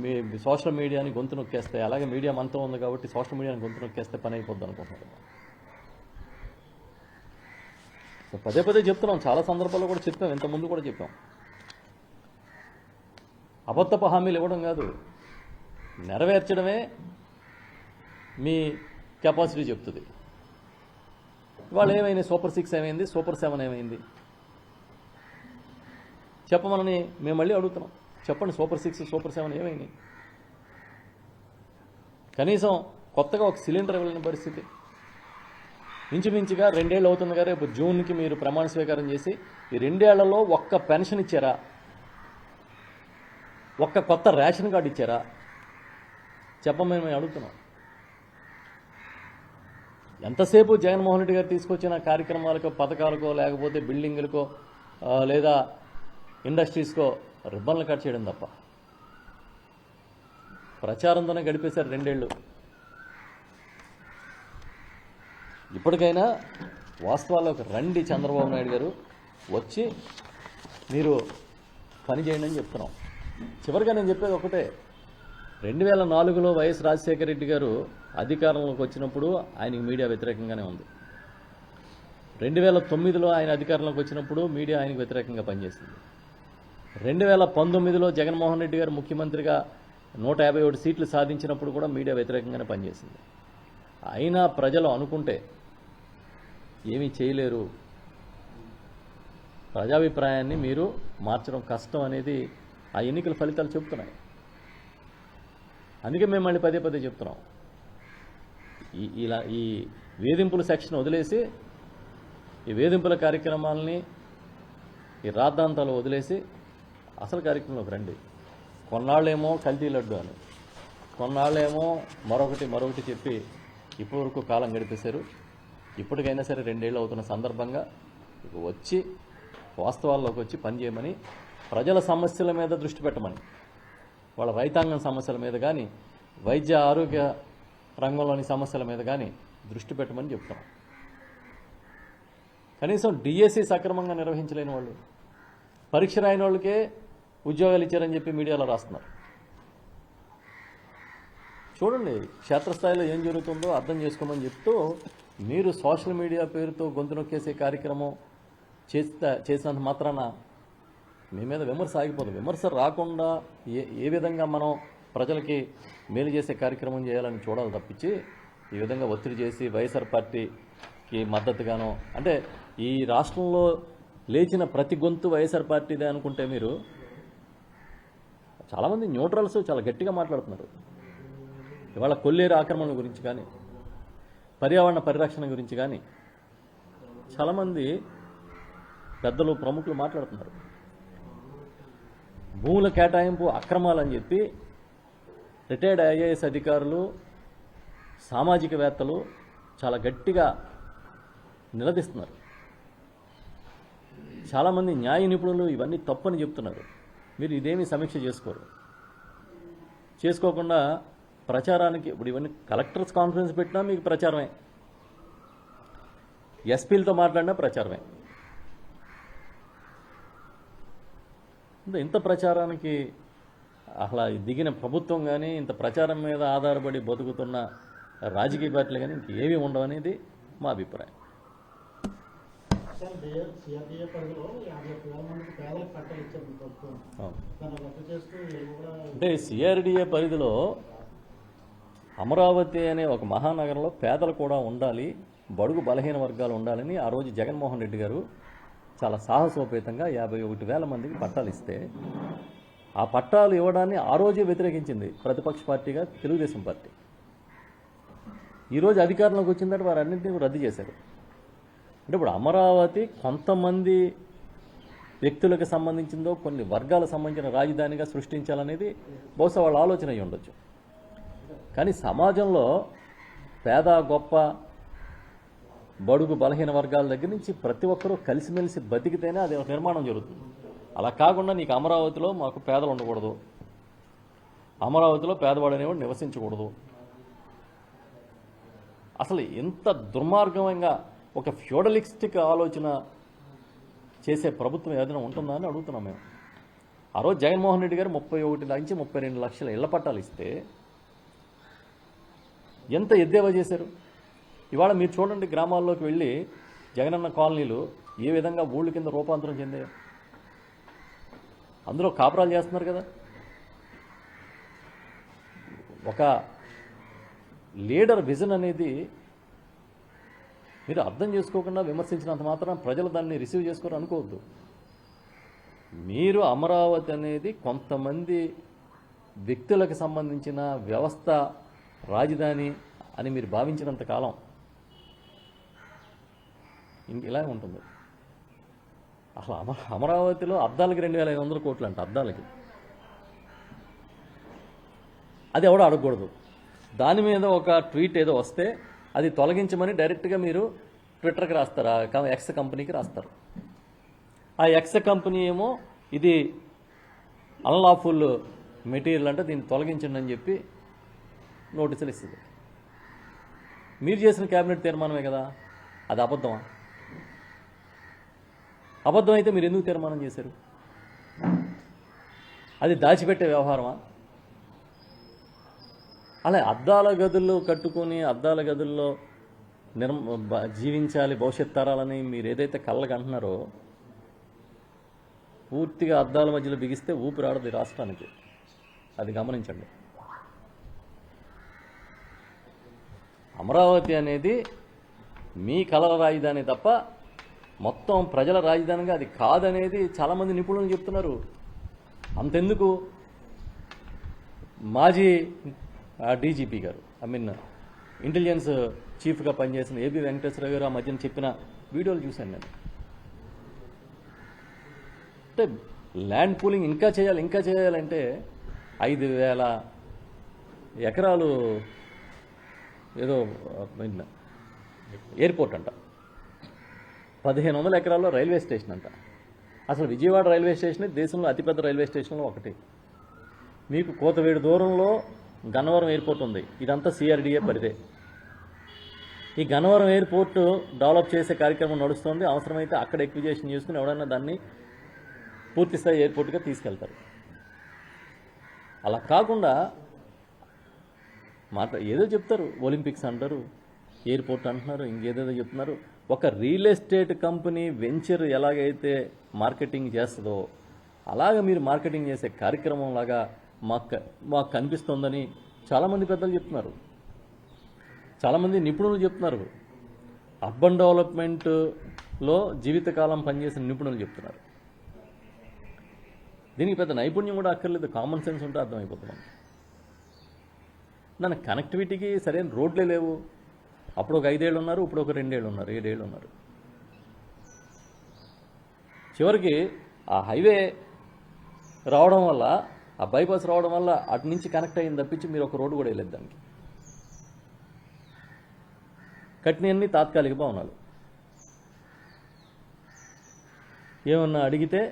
మీ సోషల్ మీడియాని గొంతు నొక్కేస్తే, అలాగే మీడియా మనతో ఉంది కాబట్టి సోషల్ మీడియాని గొంతు నొక్కేస్తే పని అయిపోద్ది అనుకుంటున్నారు. సో పదే పదే చెప్తున్నాం, చాలా సందర్భాల్లో కూడా చెప్పాం, ఇంతకుముందు కూడా చెప్పాం. అబద్ధపు హామీలు ఇవ్వడం కాదు, నెరవేర్చడమే మీ కెపాసిటీ చెప్తుంది. ఇవాళ ఏమైంది? సూపర్ 6 ఏమైంది? సూపర్ 7 ఏమైంది? చెప్పమని మేము మళ్ళీ అడుగుతున్నాం. చెప్పండి, సూపర్ 6 సూపర్ 7 ఏమైంది? కనీసం కొత్తగా ఒక సిలిండర్ ఇవ్వలేని పరిస్థితి. ఇంచుమించుగా 2 ఏళ్ళు అవుతుంది కదా, రేపు జూన్కి మీరు ప్రమాణ స్వీకారం చేసి ఈ 2 ఏళ్లలో ఒక్క పెన్షన్ ఇచ్చారా? ఒక్క కొత్త రేషన్ కార్డు ఇచ్చారా? చెప్పమని మేము అడుగుతున్నాం. ఎంతసేపు జగన్మోహన్ రెడ్డి గారు తీసుకొచ్చిన కార్యక్రమాలకో, పథకాలకో, లేకపోతే బిల్డింగులకో, లేదా ఇండస్ట్రీస్కో రిబ్బన్లు కట్ చేయడం తప్ప ప్రచారంతోనే గడిపేశారు 2 ఏళ్ళు. ఇప్పటికైనా వాస్తవాల్లోకి రండి చంద్రబాబు నాయుడు గారు, వచ్చి మీరు పని చేయండి అని చెప్తున్నాం. చివరిగా నేను చెప్పేది ఒకటే, 2004లో వైఎస్ రాజశేఖర రెడ్డి గారు అధికారంలోకి వచ్చినప్పుడు ఆయనకి మీడియా వ్యతిరేకంగానే ఉంది. 2009లో ఆయన అధికారంలోకి వచ్చినప్పుడు మీడియా ఆయనకు వ్యతిరేకంగా పనిచేసింది. 2019లో జగన్మోహన్ రెడ్డి గారు ముఖ్యమంత్రిగా 151 సీట్లు సాధించినప్పుడు కూడా మీడియా వ్యతిరేకంగానే పనిచేసింది. అయినా ప్రజలు అనుకుంటే ఏమీ చేయలేరు, ప్రజాభిప్రాయాన్ని మీరు మార్చడం కష్టం అనేది ఆ ఎన్నికల ఫలితాలు చెప్తున్నాయి. అందుకే మేము మళ్ళీ పదే పదే చెప్తున్నాం, ఈ వేధింపుల సెక్షన్ వదిలేసి, ఈ వేధింపుల కార్యక్రమాలని, ఈ రాద్ధాంతాలు వదిలేసి అసలు కార్యక్రమంలోకి రండి. కొన్నాళ్ళేమో కల్తీ లడ్డు అని, కొన్నాళ్ళేమో మరొకటి చెప్పి ఇప్పటివరకు కాలం గడిపేశారు. ఇప్పటికైనా సరే 2 ఏళ్ళు అవుతున్న సందర్భంగా వచ్చి వాస్తవాల్లోకి వచ్చి పనిచేయమని, ప్రజల సమస్యల మీద దృష్టి పెట్టమని, వాళ్ళ రైతాంగం సమస్యల మీద కానీ, వైద్య ఆరోగ్య రంగంలోని సమస్యల మీద కానీ దృష్టి పెట్టమని చెప్తాం. కనీసం డిఎస్సి సక్రమంగా నిర్వహించలేని వాళ్ళు, పరీక్ష రాయని వాళ్ళకే ఉద్యోగాలు ఇచ్చారని చెప్పి మీడియాలో రాస్తున్నారు. చూడండి క్షేత్రస్థాయిలో ఏం జరుగుతుందో అర్థం చేసుకోమని చెప్తూ, మీరు సోషల్ మీడియా పేరుతో గొంతు నొక్కేసే కార్యక్రమం చేసినంత మాత్రాన మీ మీద విమర్శ ఆగిపోదు. విమర్శ రాకుండా ఏ విధంగా మనం ప్రజలకి మేలు చేసే కార్యక్రమం చేయాలని చూడాలి తప్పించి ఈ విధంగా ఒత్తిడి చేసి వైఎస్ఆర్ పార్టీకి మద్దతుగానో, అంటే ఈ రాష్ట్రంలో లేచిన ప్రతి గొంతు వైఎస్ఆర్ పార్టీదే అనుకుంటే మీరు చాలామంది న్యూట్రల్స్ చాలా గట్టిగా మాట్లాడుతున్నారు. ఇవాళ కొల్లేరు ఆక్రమణ గురించి కానీ, పర్యావరణ పరిరక్షణ గురించి కానీ చాలామంది పెద్దలు ప్రముఖులు మాట్లాడుతున్నారు. భూముల కేటాయింపు అక్రమాలని చెప్పి రిటైర్డ్ ఐఏఎస్ అధికారులు, సామాజికవేత్తలు చాలా గట్టిగా నిలదీస్తున్నారు. చాలామంది న్యాయ నిపుణులు ఇవన్నీ తప్పని చెప్తున్నారు. మీరు ఇదేమీ సమీక్ష చేసుకోకుండా ప్రచారానికి ఇప్పుడు ఇవన్నీ కలెక్టర్స్ కాన్ఫరెన్స్ పెట్టినా మీకు ప్రచారమే, ఎస్పీలతో మాట్లాడినా ప్రచారమే. ఇంత ప్రచారానికి అసలు దిగిన ప్రభుత్వం కానీ, ఇంత ప్రచారం మీద ఆధారపడి బతుకుతున్న రాజకీయ పార్టీలు కానీ ఇంకేమీ ఉండవనేది మా అభిప్రాయం. అంటే సిఆర్డిఏ పరిధిలో అమరావతి అనే ఒక మహానగరంలో పేదలు కూడా ఉండాలి, బడుగు బలహీన వర్గాలు ఉండాలని ఆ రోజు జగన్మోహన్ రెడ్డి గారు చాలా సాహసోపేతంగా 51,000 మందికి పట్టాలు ఇస్తే, ఆ పట్టాలు ఇవ్వడాన్ని ఆ రోజే వ్యతిరేకించింది ప్రతిపక్ష పార్టీగా తెలుగుదేశం పార్టీ. ఈరోజు అధికారంలోకి వచ్చిందంటే వారు అన్నింటినీ రద్దు చేశారు. అంటే ఇప్పుడు అమరావతి కొంతమంది వ్యక్తులకు సంబంధించిందో, కొన్ని వర్గాలకు సంబంధించిన రాజధానిగా సృష్టించాలనేది బహుశా వాళ్ళ ఆలోచన అయి ఉండొచ్చు. కానీ సమాజంలో పేద గొప్ప బడుగు బలహీన వర్గాల దగ్గర నుంచి ప్రతి ఒక్కరూ కలిసిమెలిసి బతికితేనే అది నిర్మాణం జరుగుతుంది. అలా కాకుండా నీకు అమరావతిలో మాకు పేదలు ఉండకూడదు, అమరావతిలో పేదవాడు అనేవాడు నివసించకూడదు, అసలు ఎంత దుర్మార్గంగా ఒక ఫ్యూడలిస్టిక్ ఆలోచన చేసే ప్రభుత్వం ఏదైనా ఉంటుందా అని అడుగుతున్నాం మేము. ఆ రోజు జగన్మోహన్ రెడ్డి గారు 31 నుంచి 32 లక్షల ఇళ్ల పట్టాలు ఇస్తే ఎంత ఎద్దేవా చేశారు. ఇవాళ మీరు చూడండి, గ్రామాల్లోకి వెళ్ళి జగనన్న కాలనీలు ఏ విధంగా ఊళ్ళ కింద రూపాంతరం చెందాయో. అందులో కాపురాలు చేస్తున్నారు కదా. ఒక లీడర్ విజన్ అనేది మీరు అర్థం చేసుకోకుండా విమర్శించినంత మాత్రం ప్రజలు దాన్ని రిసీవ్ చేసుకోరు అనుకోవద్దు. మీరు అమరావతి అనేది కొంతమంది వ్యక్తులకు సంబంధించిన వ్యవస్థ రాజధాని అని మీరు భావించినంత కాలం ఇలా ఉంటుంది. అసలు అమరావతిలో అద్దాలకి 2,500 కోట్లు అంట, అద్దాలకి. అది ఎవడో అడగకూడదు. దాని మీద ఒక ట్వీట్ ఏదో వస్తే అది తొలగించమని డైరెక్ట్గా మీరు ట్విట్టర్కి రాస్తారు, ఎక్స్ కంపెనీకి రాస్తారు. ఆ ఎక్స్ కంపెనీ ఏమో ఇది అన్లాఫుల్ మెటీరియల్ అంటే దీన్ని తొలగించండి అని చెప్పి నోటీసులు ఇస్తుంది. మీరు చేసిన క్యాబినెట్ తీర్మానమే కదా, అది అబద్ధమా? అబద్ధం అయితే మీరు ఎందుకు తీర్మానం చేశారు? అది దాచిపెట్టే వ్యవహారమా? అలా అద్దాల గదుల్లో కట్టుకొని అద్దాల గదుల్లో జీవించాలి భవిష్యత్ తరాలని మీరు ఏదైతే కళ్ళకి అంటున్నారో, పూర్తిగా అద్దాల మధ్యలో బిగిస్తే ఊపిరాడదు రాష్ట్రానికి. అది గమనించండి. అమరావతి అనేది మీ కలల రాజధాని తప్ప మొత్తం ప్రజల రాజధానిగా అది కాదనేది చాలామంది నిపుణులు చెప్తున్నారు. అంతెందుకు, మాజీ డీజీపీ గారు, ఇంటెలిజెన్స్ చీఫ్గా పనిచేసిన ఏబి వెంకటేశ్వర గారు ఆ మధ్యన చెప్పిన వీడియోలు చూశాను నేను. అంటే ల్యాండ్ పూలింగ్ ఇంకా చేయాలంటే 5,000 ఎకరాలు ఏదో ఎయిర్పోర్ట్ అంట, 1,500 ఎకరాల్లో రైల్వే స్టేషన్ అంట. అసలు విజయవాడ రైల్వే స్టేషన్ దేశంలో అతిపెద్ద రైల్వే స్టేషన్లో ఒకటి. మీకు కోతవేడు దూరంలో గన్నవరం ఎయిర్పోర్ట్ ఉంది. ఇదంతా సిఆర్డిఏ పరిధే. ఈ గన్నవరం ఎయిర్పోర్ట్ డెవలప్ చేసే కార్యక్రమం నడుస్తుంది. అవసరమైతే అక్కడ ఎక్విజేషన్ చేసుకుని ఎవడన్నా దాన్ని పూర్తిస్థాయి ఎయిర్పోర్ట్గా తీసుకెళ్తారు. అలా కాకుండా ఏదో చెప్తారు, ఒలింపిక్స్ అంటారు, ఎయిర్పోర్ట్ అంటున్నారు, ఇంకేదేదో చెప్తున్నారు. ఒక రియల్ ఎస్టేట్ కంపెనీ వెంచర్ ఎలాగైతే మార్కెటింగ్ చేస్తుందో అలాగ మీరు మార్కెటింగ్ చేసే కార్యక్రమం లాగా మాకు కనిపిస్తోందని చాలామంది పెద్దలు చెప్తున్నారు, చాలామంది నిపుణులు చెప్తున్నారు. అర్బన్ డెవలప్మెంట్లో జీవితకాలం పనిచేసిన నిపుణులు చెప్తున్నారు. దీనికి పెద్ద నైపుణ్యం కూడా అక్కర్లేదు, కామన్ సెన్స్ ఉంటే అర్థమైపోతుంది. దాని కనెక్టివిటీకి సరైన రోడ్లే లేవు. అప్పుడు ఒక 5 ఏళ్ళు ఉన్నారు, ఇప్పుడు ఒక 2 ఏళ్ళు ఉన్నారు, 7 ఏళ్ళు ఉన్నారు. చివరికి ఆ హైవే రావడం వల్ల, ఆ బైపాస్ రావడం వల్ల అటు నుంచి కనెక్ట్ అయ్యింది తప్పించి మీరు ఒక రోడ్డు కూడా వెళ్ళలేదు దానికి. కట్టినవన్నీ తాత్కాలిక భవనాలు. ఏమన్నా అడిగితే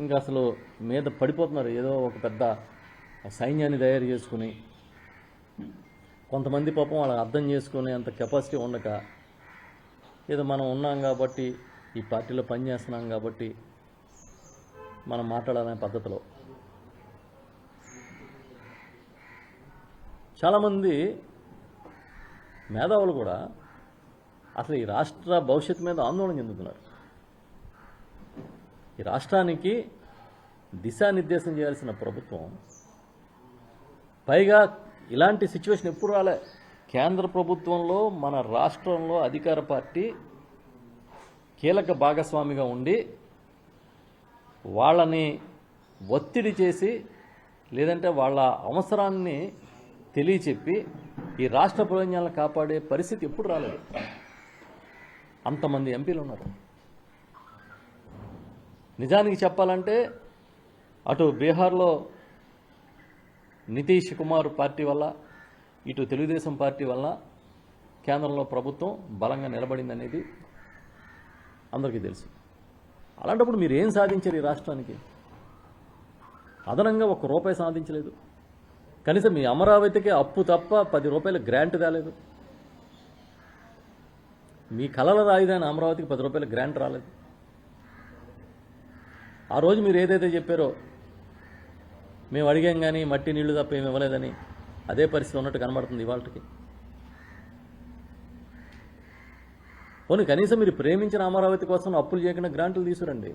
ఇంకా అసలు మీద పడిపోతున్నారు. ఏదో ఒక పెద్ద సైన్యాన్ని తయారు చేసుకుని, కొంతమంది పాపం వాళ్ళని అర్థం చేసుకునే అంత కెపాసిటీ ఉండక, ఏదో మనం ఉన్నాం కాబట్టి, ఈ పార్టీలో పనిచేస్తున్నాం కాబట్టి మనం మాట్లాడాలనే పద్ధతిలో చాలామంది మేధావులు కూడా అసలు ఈ రాష్ట్ర భవిష్యత్తు మీద ఆందోళన చెందుతున్నారు. ఈ రాష్ట్రానికి దిశానిర్దేశం చేయాల్సిన ప్రభుత్వం, పైగా ఇలాంటి సిచ్యువేషన్ ఎప్పుడు రాలే. కేంద్ర ప్రభుత్వంలో మన రాష్ట్రంలో అధికార పార్టీ కీలక భాగస్వామిగా ఉండి వాళ్ళని ఒత్తిడి చేసి, లేదంటే వాళ్ళ అవసరాన్ని తెలియచెప్పి ఈ రాష్ట్ర ప్రయోజనాలను కాపాడే పరిస్థితి ఎప్పుడు రాలేదు. అంతమంది ఎంపీలు ఉన్నారు. నిజానికి చెప్పాలంటే అటు బీహార్లో నితీష్ కుమార్ పార్టీ వల్ల, ఇటు తెలుగుదేశం పార్టీ వల్ల కేంద్రంలో ప్రభుత్వం బలంగా నిలబడింది అనేది అందరికీ తెలుసు. అలాంటప్పుడు మీరు ఏం సాధించారు? ఈ రాష్ట్రానికి అదనంగా ₹1 సాధించలేదు. కనీసం మీ అమరావతికి అప్పు తప్ప ₹10 గ్రాంట్ రాలేదు. మీ కలల రాయిదాని అమరావతికి ₹10 గ్రాంట్ రాలేదు. ఆ రోజు మీరు ఏదైతే చెప్పారో, మేము అడిగాం కానీ మట్టి నీళ్లు తప్ప ఏమి ఇవ్వలేదని, అదే పరిస్థితి ఉన్నట్టు కనబడుతుంది ఇవాళకి. పోనీ కనీసం మీరు ప్రేమించిన అమరావతి కోసం అప్పులు చేయకుండా గ్రాంట్లు తీసుకురండి.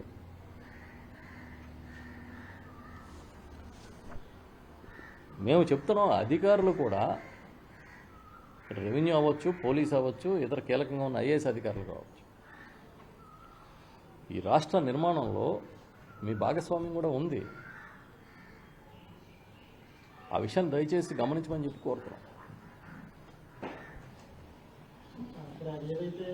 మేము చెప్తున్నాం, అధికారులు కూడా రెవెన్యూ అవ్వచ్చు, పోలీస్ అవ్వచ్చు, ఇతర కీలకంగా ఉన్న ఐఏఎస్ అధికారులు కావచ్చు, ఈ రాష్ట్ర నిర్మాణంలో మీ భాగస్వామ్యం కూడా ఉంది. ఆ విషయాన్ని దయచేసి గమనించమని చెప్పి కోరుతున్నాం. ఏదైతే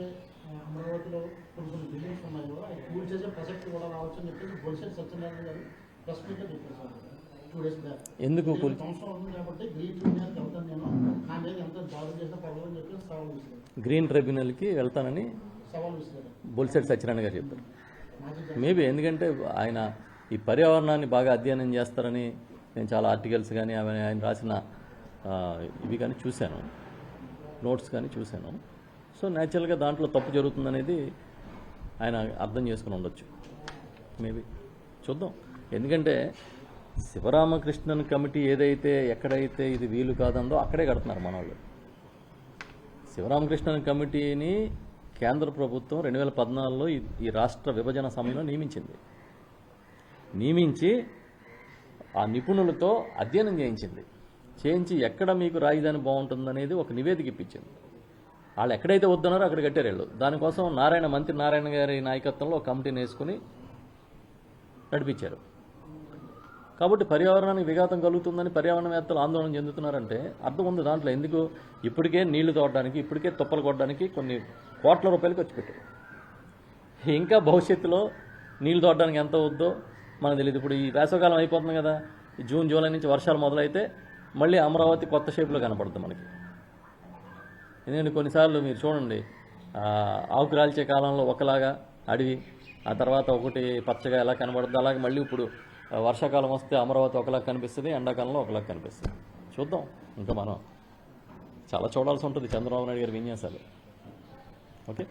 అమరావతిలో కొన్ని బిల్డింగ్స్ ఉన్నాయో అవి కూల్ చేసే ప్రసక్తి కూడా రావచ్చు అని చెప్పేసి బొలిశెట్టి సత్యనారాయణ గారు ప్రెస్ మీట్లో చెప్పారు సార్ 2 days బ్యాక్. ఎందుకు సంవత్సరం అవుతుంది కాబట్టి గ్రీన్ ట్రిబ్యునల్కి వెళ్తాను, నేను నా మీద ఎంత దాడులు చేసినా పర్వాలేదు అని చెప్పి సవాల్ విసిరారు. గ్రీన్ ట్రిబ్యునల్కి వెళ్తానని సవాల్ విసిరారు బొలిశెట్టి సత్యనారాయణ గారు చెప్పారు. మేబీ ఎందుకంటే ఆయన ఈ పర్యావరణాన్ని బాగా అధ్యయనం చేస్తారని నేను చాలా ఆర్టికల్స్ కానీ ఆయన రాసిన ఇవి కానీ చూశాను, నోట్స్ కానీ చూశాను. సో న్యాచురల్గా దాంట్లో తప్పు జరుగుతుందనేది ఆయన అర్థం చేసుకుని ఉండొచ్చు. మేబీ చూద్దాం. ఎందుకంటే శివరామకృష్ణన్ కమిటీ ఏదైతే ఎక్కడైతే ఇది వీలు కాదందో అక్కడే కడుతున్నారు మన వాళ్ళు. శివరామకృష్ణన్ కమిటీని కేంద్ర ప్రభుత్వం 2014లో ఈ రాష్ట్ర విభజన సమయంలో నియమించి ఆ నిపుణులతో అధ్యయనం చేయించి ఎక్కడ మీకు రాజధాని బాగుంటుందనేది ఒక నివేదిక ఇప్పించింది. వాళ్ళు ఎక్కడైతే వద్దన్నారో అక్కడ కట్టారు వీళ్ళు. దానికోసం మంత్రి నారాయణ గారి నాయకత్వంలో ఒక కమిటీని వేసుకుని నడిపించారు. కాబట్టి పర్యావరణానికి విఘాతం కలుగుతుందని పర్యావరణవేత్తలు ఆందోళన చెందుతున్నారంటే అర్థం ఉంది దాంట్లో. ఎందుకు? ఇప్పటికే నీళ్లు తోడడానికి, ఇప్పటికే తుప్పలు కొట్టడానికి కొన్ని కోట్ల రూపాయలు ఖర్చు పెట్టారు. ఇంకా భవిష్యత్తులో నీళ్లు తోడడానికి ఎంత అవుద్దో మనకు తెలియదు. ఇప్పుడు ఈ వేసవకాలం అయిపోతుంది కదా, ఈ జూన్ జూలై నుంచి వర్షాలు మొదలైతే మళ్ళీ అమరావతి కొత్త షేప్లో కనపడుతుంది మనకి. ఎందుకంటే కొన్నిసార్లు మీరు చూడండి, ఆకు రాల్చే కాలంలో ఒకలాగా అడవి, ఆ తర్వాత ఒకటి పచ్చగా ఎలా కనబడుతుంది, అలాగే మళ్ళీ ఇప్పుడు వర్షాకాలం వస్తే అమరావతి ఒకలాగా కనిపిస్తుంది, ఎండాకాలంలో ఒకలాగా కనిపిస్తుంది. చూద్దాం. ఇంకా మనం చాలా చూడాల్సి ఉంటుంది చంద్రబాబు నాయుడు గారి విన్యాసాలు. ఓకే.